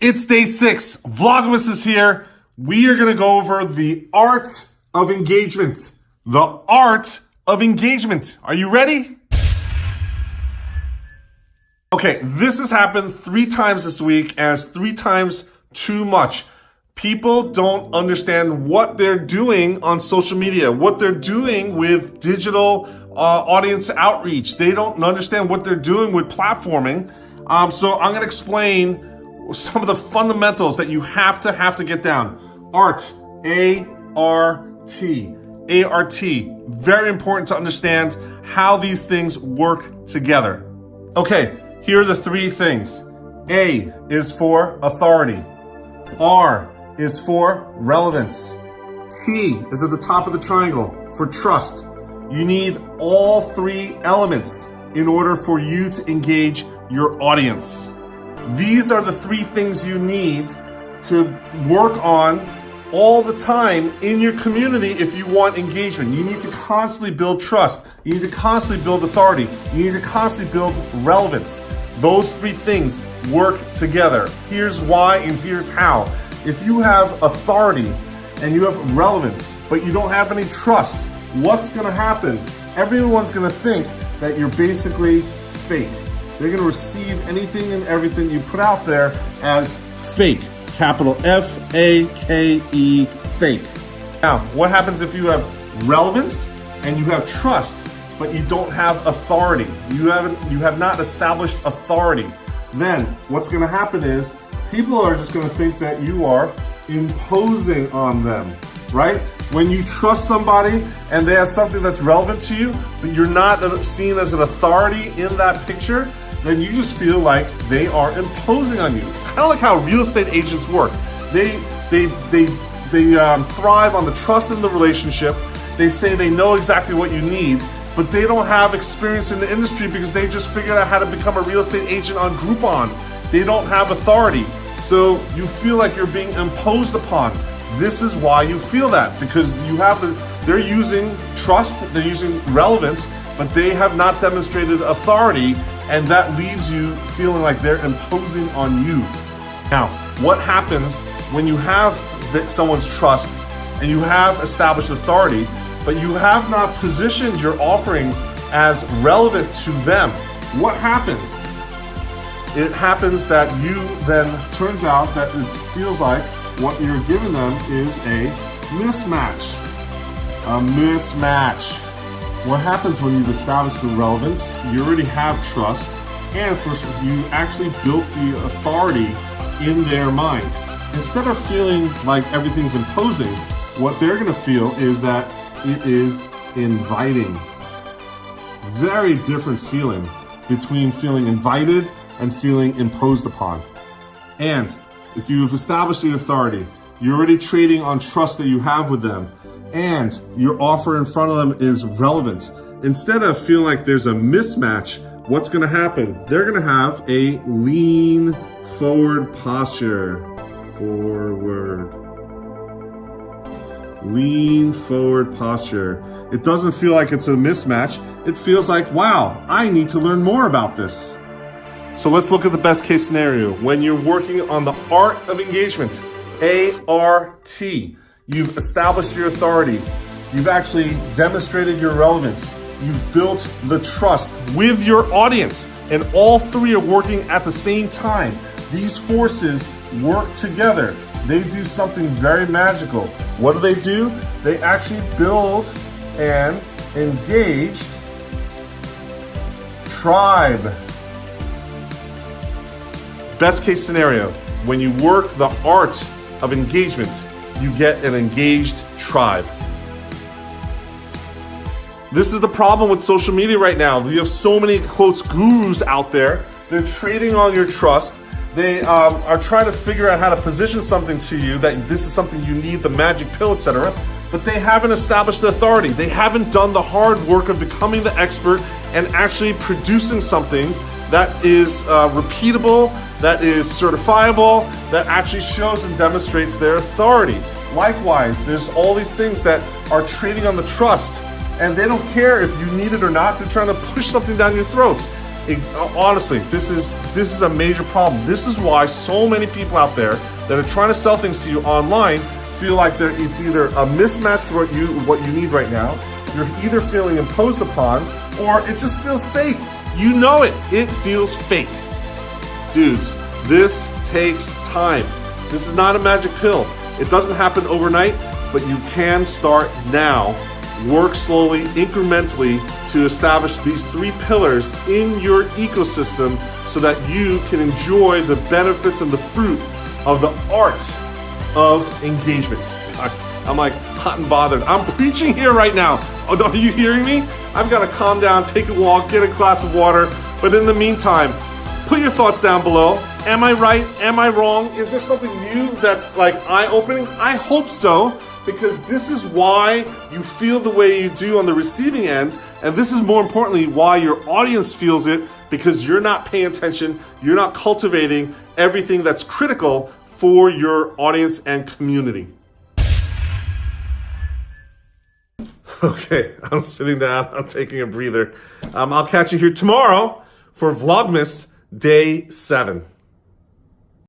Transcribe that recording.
It's day 6. Vlogmas is here. We are going to go over the art of engagement. The art of engagement. Are you ready? Okay, this has happened 3 times this week as 3 times too much. People don't understand what they're doing on social media, what they're doing with digital audience outreach. They don't understand what they're doing with platforming. So I'm going to explain some of the fundamentals that you have to get down. ART, A-R-T, A-R-T. Very important to understand how these things work together. Okay, here are the 3 things. A is for authority. R is for relevance. T is at the top of the triangle for trust. You need all 3 elements in order for you to engage your audience. These are the 3 things you need to work on all the time in your community if you want engagement. You need to constantly build trust. You need to constantly build authority. You need to constantly build relevance. Those 3 things work together. Here's why and here's how. If you have authority and you have relevance, but you don't have any trust, what's going to happen? Everyone's going to think that you're basically fake. They're going to receive anything and everything you put out there as fake. Capital F-A-K-E, fake. Now, what happens if you have relevance and you have trust, but you don't have authority? You have not established authority. Then what's going to happen is people are just going to think that you are imposing on them, right? When you trust somebody and they have something that's relevant to you, but you're not seen as an authority in that picture, then you just feel like they are imposing on you. It's kind of like how real estate agents work. They thrive on the trust in the relationship. They say they know exactly what you need, but they don't have experience in the industry because they just figured out how to become a real estate agent on Groupon. They don't have authority. So you feel like you're being imposed upon. This is why you feel that, because they're using trust, they're using relevance, but they have not demonstrated authority, and that leaves you feeling like they're imposing on you. Now, what happens when you have someone's trust and you have established authority, but you have not positioned your offerings as relevant to them? What happens? It happens that turns out that it feels like what you're giving them is a mismatch. A mismatch. What happens when you've established the relevance, you already have trust, and you actually built the authority in their mind. Instead of feeling like everything's imposing, what they're going to feel is that it is inviting. Very different feeling between feeling invited and feeling imposed upon. And if you've established the authority, you're already trading on trust that you have with them, and your offer in front of them is relevant. Instead of feeling like there's a mismatch, what's going to happen? They're going to have a lean forward posture. Forward. Lean forward posture. It doesn't feel like it's a mismatch. It feels like, wow, I need to learn more about this. So let's look at the best case scenario. When you're working on the art of engagement, A-R-T, you've established your authority. You've actually demonstrated your relevance. You've built the trust with your audience, and all 3 are working at the same time. These forces work together. They do something very magical. What do? They actually build an engaged tribe. Best case scenario, when you work the art of engagement, you get an engaged tribe. This is the problem with social media right now. You have so many, quotes, gurus out there. They're trading on your trust. They are trying to figure out how to position something to you, that this is something you need, the magic pill, etc. But they haven't established the authority. They haven't done the hard work of becoming the expert and actually producing something that is repeatable, that is certifiable, that actually shows and demonstrates their authority. Likewise, there's all these things that are trading on the trust, and they don't care if you need it or not. They're trying to push something down your throats. Honestly, this is a major problem. This is why so many people out there that are trying to sell things to you online feel like it's either a mismatch for what you need right now. You're either feeling imposed upon, or it just feels fake. You know it. It feels fake. Dudes, this takes time. This is not a magic pill. It doesn't happen overnight, but you can start now. Work slowly, incrementally to establish these 3 pillars in your ecosystem so that you can enjoy the benefits and the fruit of the art of engagement. I'm like hot and bothered. I'm preaching here right now. Oh, are you hearing me? I've got to calm down, take a walk, get a glass of water. But in the meantime, put your thoughts down below. Am I right? Am I wrong? Is there something new that's like eye-opening? I hope so, because this is why you feel the way you do on the receiving end. And this is more importantly why your audience feels it, because you're not paying attention. You're not cultivating everything that's critical for your audience and community. Okay, I'm sitting down, I'm taking a breather. I'll catch you here tomorrow for Vlogmas Day 7.